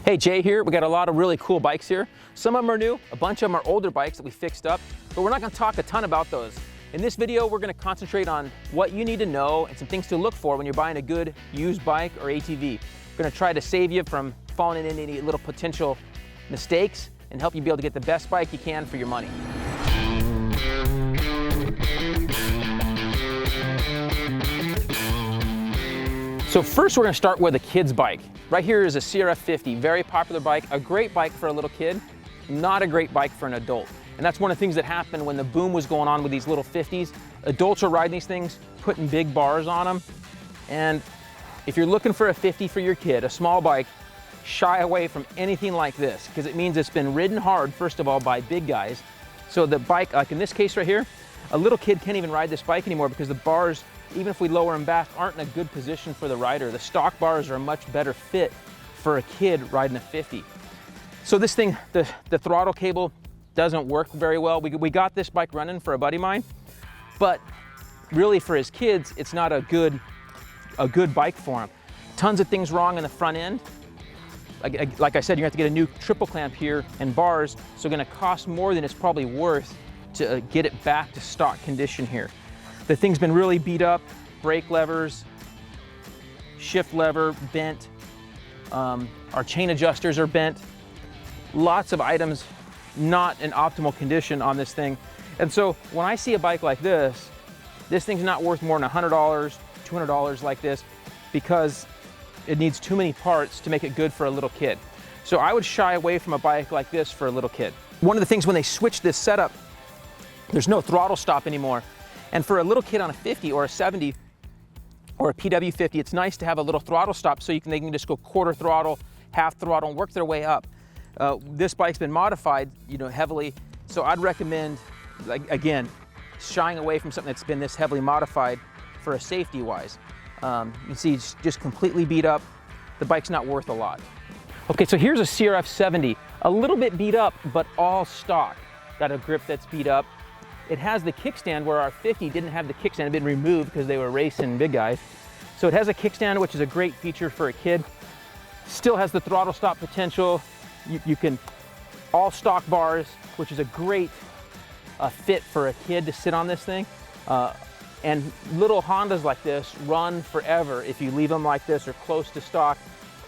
Hey, Jay here. We got a lot of really cool bikes here. Some of them are new, a bunch of them are older bikes that we fixed up, but we're not gonna talk a ton about those. In this video, we're gonna concentrate on what you need to know and some things to look for when you're buying a good used bike or ATV. We're gonna try to save you from falling into any little potential mistakes and help you be able to get the best bike you can for your money. So first we're gonna start with a kid's bike. Right here is a CRF 50, very popular bike, a great bike for a little kid, not a great bike for an adult. And that's one of the things that happened when the boom was going on with these little 50s. Adults are riding these things, putting big bars on them. And if you're looking for a 50 for your kid, a small bike, shy away from anything like this, because it means it's been ridden hard, first of all, by big guys. So the bike, like in this case right here, a little kid can't even ride this bike anymore because the bars, even if we lower them back, aren't in a good position for the rider. The stock bars are a much better fit for a kid riding a 50. So this thing, the throttle cable doesn't work very well. We got this bike running for a buddy of mine, but really for his kids, it's not a good bike for him. Tons of things wrong in the front end. Like I said, you have to get a new triple clamp here and bars, so gonna cost more than it's probably worth to get it back to stock condition here. The thing's been really beat up, brake levers, shift lever bent, our chain adjusters are bent, lots of items not in optimal condition on this thing. And so when I see a bike like this thing's not worth more than $100, $200 like this, because it needs too many parts to make it good for a little kid. So I would shy away from a bike like this for a little kid. One of the things when they switched this setup, there's no throttle stop anymore. And for a little kid on a 50 or a 70 or a PW50, it's nice to have a little throttle stop so they can just go quarter throttle, half throttle, and work their way up. This bike's been modified, heavily, so I'd recommend, again, shying away from something that's been this heavily modified for a safety-wise. You see, it's just completely beat up. The bike's not worth a lot. Okay, so here's a CRF 70, a little bit beat up, but all stock. Got a grip that's beat up. It has the kickstand where our 50 didn't have the kickstand. It had been removed because they were racing big guys. So it has a kickstand, which is a great feature for a kid. Still has the throttle stop potential. You can, all stock bars, which is a great fit for a kid to sit on this thing. And little Hondas like this run forever. If you leave them like this or close to stock,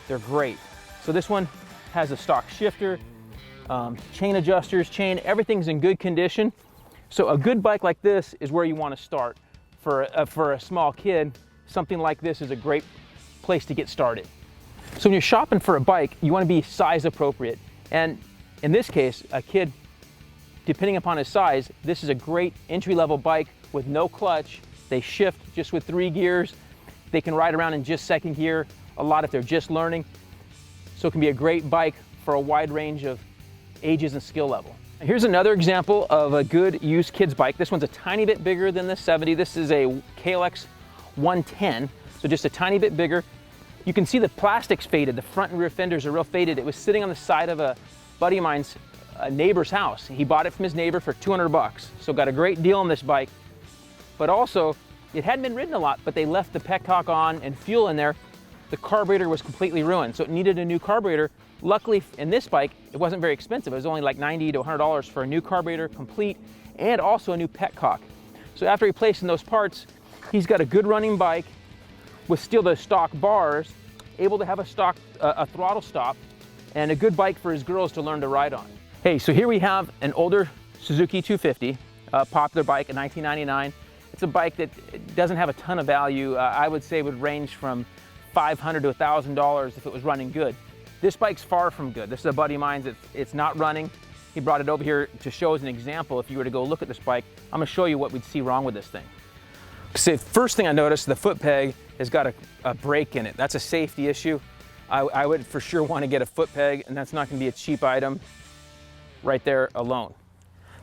they're great. So this one has a stock shifter, chain adjusters, everything's in good condition. So a good bike like this is where you want to start. For a small kid, something like this is a great place to get started. So when you're shopping for a bike, you want to be size appropriate. And in this case, a kid, depending upon his size, this is a great entry-level bike with no clutch. They shift just with 3 gears. They can ride around in just second gear a lot if they're just learning. So it can be a great bike for a wide range of ages and skill level. Here's another example of a good used kid's bike. This one's a tiny bit bigger than the 70. This is a KLX 110, so just a tiny bit bigger. You can see the plastic's faded. The front and rear fenders are real faded. It was sitting on the side of a buddy of mine's neighbor's house. He bought it from his neighbor for 200 bucks. So got a great deal on this bike. But also, it hadn't been ridden a lot, but they left the petcock on and fuel in there. The carburetor was completely ruined, so it needed a new carburetor. Luckily, in this bike, it wasn't very expensive. It was only like $90 to $100 for a new carburetor, complete, and also a new petcock. So after replacing those parts, he's got a good running bike with still the stock bars, able to have a throttle stop, and a good bike for his girls to learn to ride on. Hey, so here we have an older Suzuki 250, a popular bike, a 1999. It's a bike that doesn't have a ton of value. I would say would range from $500 to $1,000 if it was running good. This bike's far from good. This is a buddy of mine's. It's not running. He brought it over here to show as an example. If you were to go look at this bike, I'm gonna show you what we'd see wrong with this thing. So first thing I noticed, the foot peg has got a break in it. That's a safety issue. I would for sure want to get a foot peg, and that's not gonna be a cheap item right there alone.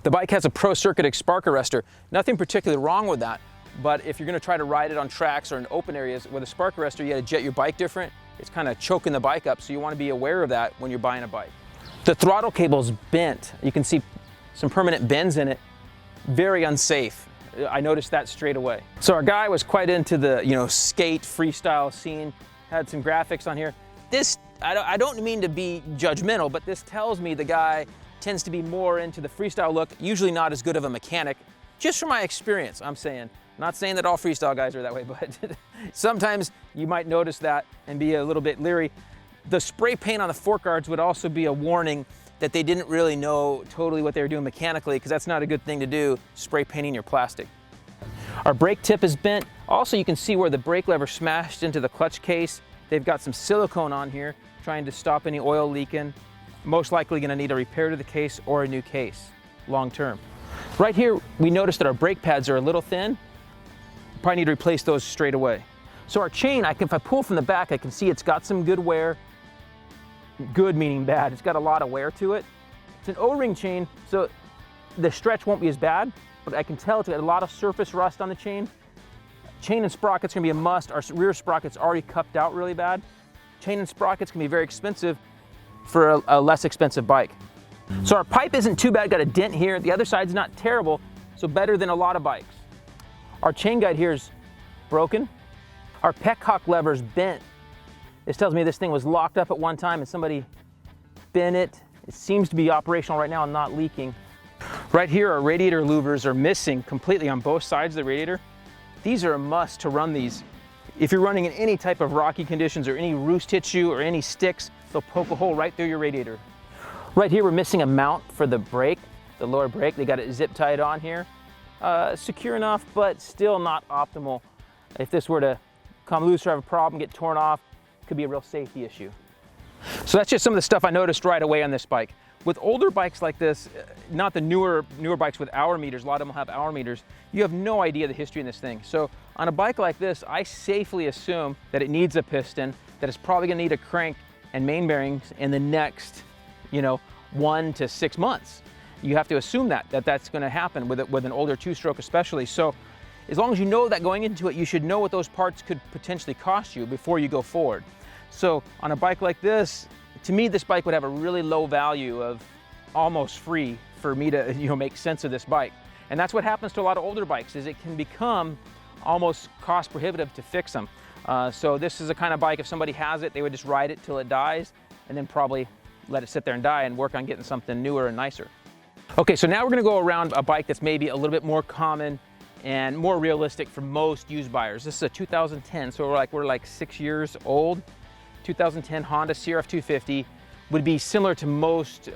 The bike has a Pro Circuit spark arrestor. Nothing particularly wrong with that, but if you're gonna try to ride it on tracks or in open areas with a spark arrestor, you gotta jet your bike different. It's kind of choking the bike up, so you want to be aware of that when you're buying a bike. The throttle cable's bent. You can see some permanent bends in it. Very unsafe. I noticed that straight away. So our guy was quite into the skate freestyle scene. Had some graphics on here. This I don't mean to be judgmental, but this tells me the guy tends to be more into the freestyle look, usually not as good of a mechanic, just from my experience, I'm saying. Not saying that all freestyle guys are that way, but sometimes you might notice that and be a little bit leery. The spray paint on the fork guards would also be a warning that they didn't really know totally what they were doing mechanically, because that's not a good thing to do, spray painting your plastic. Our brake tip is bent. Also, you can see where the brake lever smashed into the clutch case. They've got some silicone on here, trying to stop any oil leaking. Most likely gonna need a repair to the case or a new case, long term. Right here, we noticed that our brake pads are a little thin. Probably need to replace those straight away. So our chain, if I pull from the back, I can see it's got some good wear. Good meaning bad, it's got a lot of wear to it. It's an O-ring chain, so the stretch won't be as bad, but I can tell it's got a lot of surface rust on the chain. Chain and sprocket's gonna be a must. Our rear sprocket's already cupped out really bad. Chain and sprockets can be very expensive for a less expensive bike. So our pipe isn't too bad, got a dent here. The other side's not terrible, so better than a lot of bikes. Our chain guide here is broken. Our petcock lever's bent. This tells me this thing was locked up at one time and somebody bent it. It seems to be operational right now and not leaking. Right here, our radiator louvers are missing completely on both sides of the radiator. These are a must to run these. If you're running in any type of rocky conditions or any roost hits you or any sticks, they'll poke a hole right through your radiator. Right here, we're missing a mount for the brake, the lower brake. They got it zip tied on here. Secure enough, but still not optimal. If this were to come loose or have a problem, get torn off, it could be a real safety issue. So that's just some of the stuff I noticed right away on this bike. With older bikes like this, not the newer bikes with hour meters, a lot of them will have hour meters, you have no idea the history in this thing. So on a bike like this, I safely assume that it needs a piston, that it's probably gonna need a crank and main bearings in the next, 1 to 6 months. You have to assume that's gonna happen with an older two-stroke especially. So as long as you know that going into it, you should know what those parts could potentially cost you before you go forward. So on a bike like this, to me, this bike would have a really low value of almost free for me to make sense of this bike. And that's what happens to a lot of older bikes, is it can become almost cost prohibitive to fix them. So this is the kind of bike, if somebody has it, they would just ride it till it dies and then probably let it sit there and die and work on getting something newer and nicer. Okay, so now we're gonna go around a bike that's maybe a little bit more common and more realistic for most used buyers. This is a 2010, so we're like 6 years old. 2010 Honda CRF 250 would be similar to most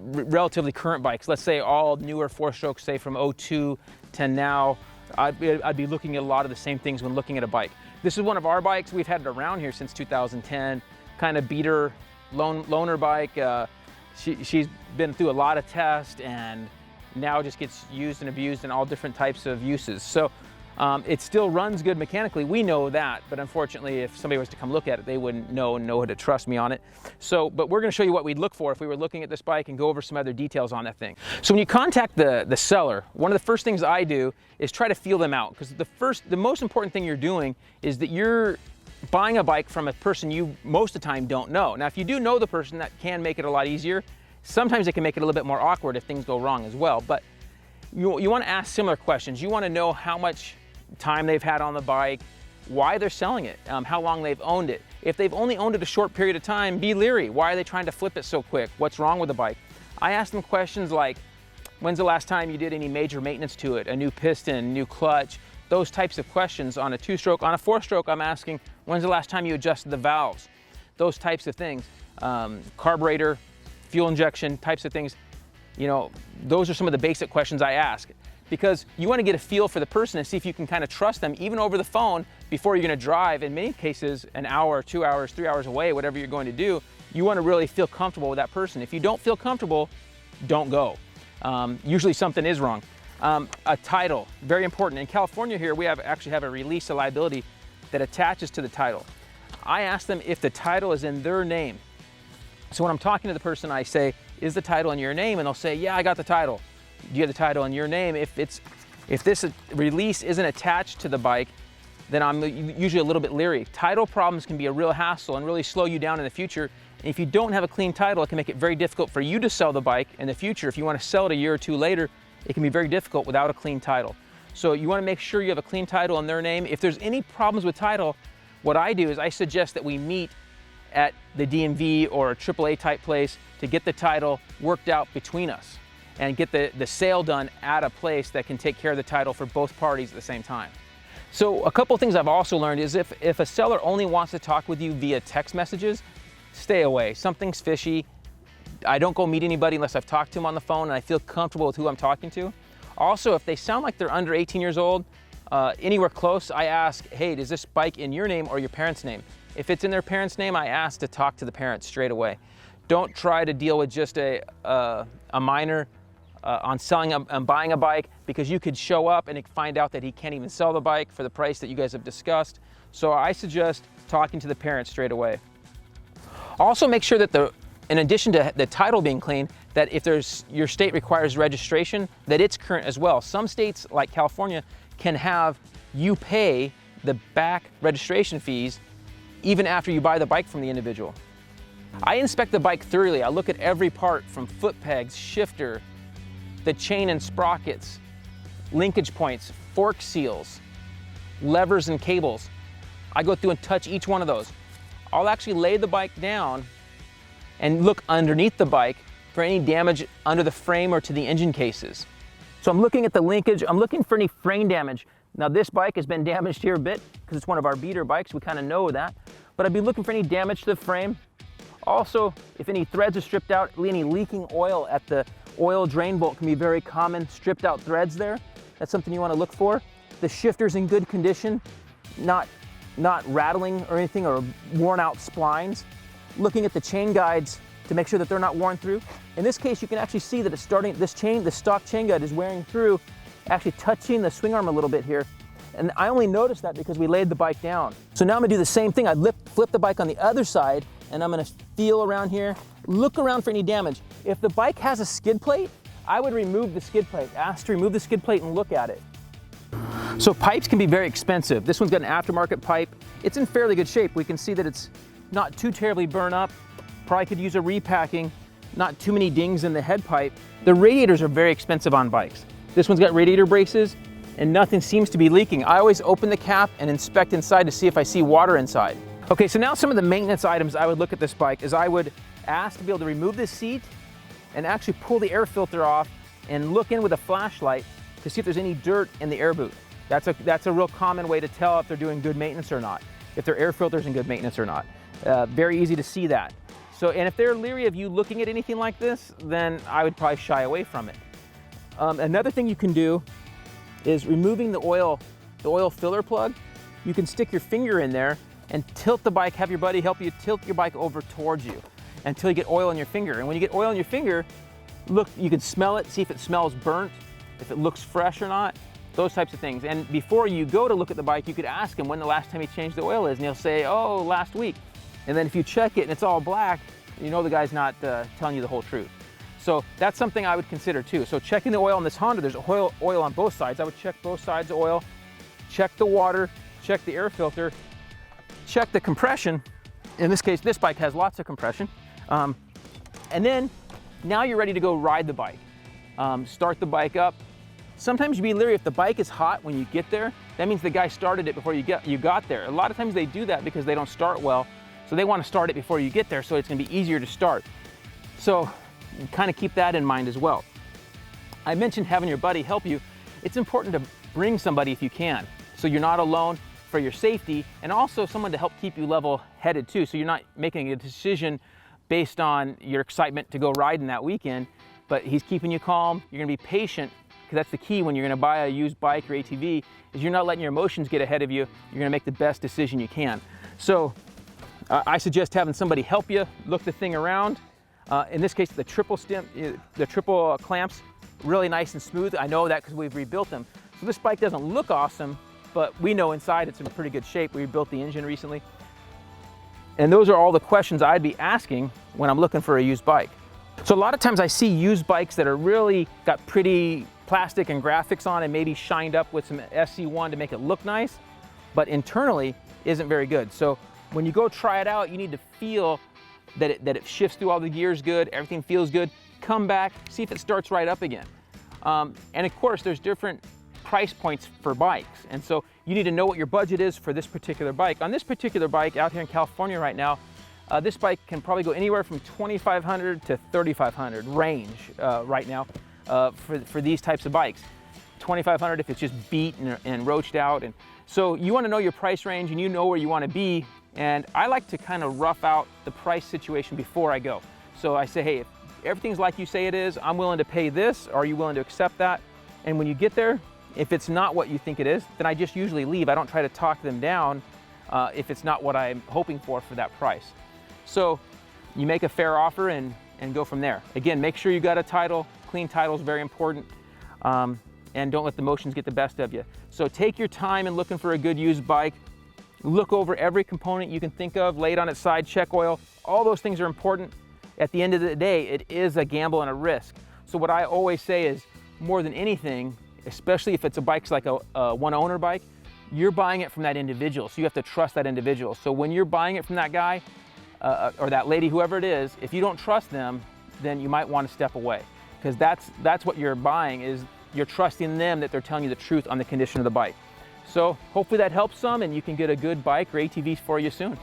relatively current bikes. Let's say all newer four-strokes, say from 02 to now, I'd be looking at a lot of the same things when looking at a bike. This is one of our bikes. We've had it around here since 2010, kind of beater, loaner bike. She's been through a lot of tests and now just gets used and abused in all different types of uses. So it still runs good mechanically, we know that, but unfortunately if somebody was to come look at it, they wouldn't know how to trust me on it. So, but we're gonna show you what we'd look for if we were looking at this bike and go over some other details on that thing. So when you contact the seller, one of the first things I do is try to feel them out, because the most important thing you're doing is that you're buying a bike from a person you most of the time don't know. Now if you do know the person, that can make it a lot easier. Sometimes it can make it a little bit more awkward if things go wrong as well, but you want to ask similar questions. You want to know how much time they've had on the bike, why they're selling it, how long they've owned it. If they've only owned it a short period of time, be leery. Why are they trying to flip it so quick? What's wrong with the bike? I ask them questions like, when's the last time you did any major maintenance to it? A new piston, new clutch, those types of questions on a two-stroke. On a four-stroke, I'm asking, when's the last time you adjusted the valves? Those types of things. Carburetor, fuel injection, types of things. Those are some of the basic questions I ask, because you want to get a feel for the person and see if you can kind of trust them even over the phone before you're going to drive, in many cases, an hour, 2 hours, 3 hours away, whatever you're going to do. You want to really feel comfortable with that person. If you don't feel comfortable, don't go. Usually something is wrong. A title, very important. In California here, we actually have a release of liability that attaches to the title. I ask them if the title is in their name. So when I'm talking to the person, I say, is the title in your name? And they'll say, yeah, I got the title. Do you have the title in your name? If this release isn't attached to the bike, then I'm usually a little bit leery. Title problems can be a real hassle and really slow you down in the future. And if you don't have a clean title, it can make it very difficult for you to sell the bike in the future. If you want to sell it a year or two later, it can be very difficult without a clean title. So you want to make sure you have a clean title in their name. If there's any problems with title, what I do is I suggest that we meet at the DMV or a AAA type place to get the title worked out between us and get the sale done at a place that can take care of the title for both parties at the same time. So a couple things I've also learned is if a seller only wants to talk with you via text messages, stay away. Something's fishy. I don't go meet anybody unless I've talked to them on the phone and I feel comfortable with who I'm talking to. Also, if they sound like they're under 18 years old, anywhere close, I ask, hey, is this bike in your name or your parents' name? If it's in their parents' name, I ask to talk to the parents straight away. Don't try to deal with just a minor on buying a bike, because you could show up and find out that he can't even sell the bike for the price that you guys have discussed. So I suggest talking to the parents straight away. Also make sure that in addition to the title being clean, that if your state requires registration, that it's current as well. Some states like California can have you pay the back registration fees even after you buy the bike from the individual. I inspect the bike thoroughly. I look at every part from foot pegs, shifter, the chain and sprockets, linkage points, fork seals, levers and cables. I go through and touch each one of those. I'll actually lay the bike down and look underneath the bike for any damage under the frame or to the engine cases. So I'm looking at the linkage, I'm looking for any frame damage. Now this bike has been damaged here a bit because it's one of our beater bikes, we kind of know that, but I'd be looking for any damage to the frame. Also, if any threads are stripped out, any leaking oil at the oil drain bolt can be very common, stripped out threads there. That's something you want to look for. The shifter's in good condition, not rattling or anything, or worn out splines. Looking at the chain guides to make sure that they're not worn through. In this case, you can actually see that it's starting, the stock chain guide is wearing through, actually touching the swing arm a little bit here. And I only noticed that because we laid the bike down. So now I'm gonna do the same thing. I flip the bike on the other side, and I'm gonna feel around here, look around for any damage. If the bike has a skid plate, I would remove the skid plate. Ask to remove the skid plate and look at it. So pipes can be very expensive. This one's got an aftermarket pipe. It's in fairly good shape. We can see that it's not too terribly burnt up. Probably could use a repacking, not too many dings in the head pipe. The radiators are very expensive on bikes. This one's got radiator braces and nothing seems to be leaking. I always open the cap and inspect inside to see if I see water inside. Okay, so now some of the maintenance items I would look at this bike is I would ask to be able to remove this seat and actually pull the air filter off and look in with a flashlight to see if there's any dirt in the air boot. That's a real common way to tell if they're doing good maintenance or not, if their air filter's in good maintenance or not. Very easy to see that. So, and if they're leery of you looking at anything like this, then I would probably shy away from it. Another thing you can do is removing the oil filler plug. You can stick your finger in there and tilt the bike, have your buddy help you tilt your bike over towards you until you get oil in your finger. And when you get oil in your finger, look, you can smell it, see if it smells burnt, if it looks fresh or not, those types of things. And before you go to look at the bike, you could ask him when the last time he changed the oil is, and he'll say, oh, last week. And then if you check it and it's all black, you know the guy's not telling you the whole truth. So that's something I would consider too. So checking the oil on this Honda, there's oil on both sides. I would check both sides of oil, check the water, check the air filter, check the compression. In this case, this bike has lots of compression. And then now you're ready to go ride the bike. Start the bike up. Sometimes you'd be leery if the bike is hot when you get there. That means the guy started it before you got there. A lot of times they do that because they don't start well. So they want to start it before you get there so it's going to be easier to start. So kind of keep that in mind as well. I mentioned having your buddy help you. It's important to bring somebody if you can, so you're not alone, for your safety, and also someone to help keep you level-headed too, so you're not making a decision based on your excitement to go riding that weekend, but he's keeping you calm. You're going to be patient, because that's the key when you're going to buy a used bike or ATV, is you're not letting your emotions get ahead of you. You're going to make the best decision you can. So I suggest having somebody help you look the thing around. In this case, the triple clamps, really nice and smooth. I know that because we've rebuilt them. So this bike doesn't look awesome, but we know inside it's in pretty good shape. We rebuilt the engine recently. And those are all the questions I'd be asking when I'm looking for a used bike. So a lot of times I see used bikes that are really got pretty plastic and graphics on and maybe shined up with some SC1 to make it look nice, but internally isn't very good. So when you go try it out, you need to feel that it shifts through all the gears good, everything feels good. Come back, see if it starts right up again. And of course, there's different price points for bikes. And so you need to know what your budget is for this particular bike. On this particular bike out here in California right now, This bike can probably go anywhere from 2,500 to 3,500 range right now for these types of bikes. 2,500 if it's just beat and roached out. And so you want to know your price range and you know where you want to be. And I like to kind of rough out the price situation before I go. So I say, hey, if everything's like you say it is, I'm willing to pay this. Are you willing to accept that? And when you get there, if it's not what you think it is, then I just usually leave. I don't try to talk them down if it's not what I'm hoping for that price. So you make a fair offer and go from there. Again, make sure you got a title. Clean title is very important. And don't let the emotions get the best of you. So take your time in looking for a good used bike. Look over every component you can think of, lay it on its side, check oil. All those things are important. At the end of the day, it is a gamble and a risk. So what I always say is, more than anything, especially if it's a bike like a one-owner bike, you're buying it from that individual, so you have to trust that individual. So when you're buying it from that guy or that lady, whoever it is, if you don't trust them, then you might want to step away, because that's what you're buying, is you're trusting them that they're telling you the truth on the condition of the bike. So hopefully that helps some and you can get a good bike or ATV for you soon.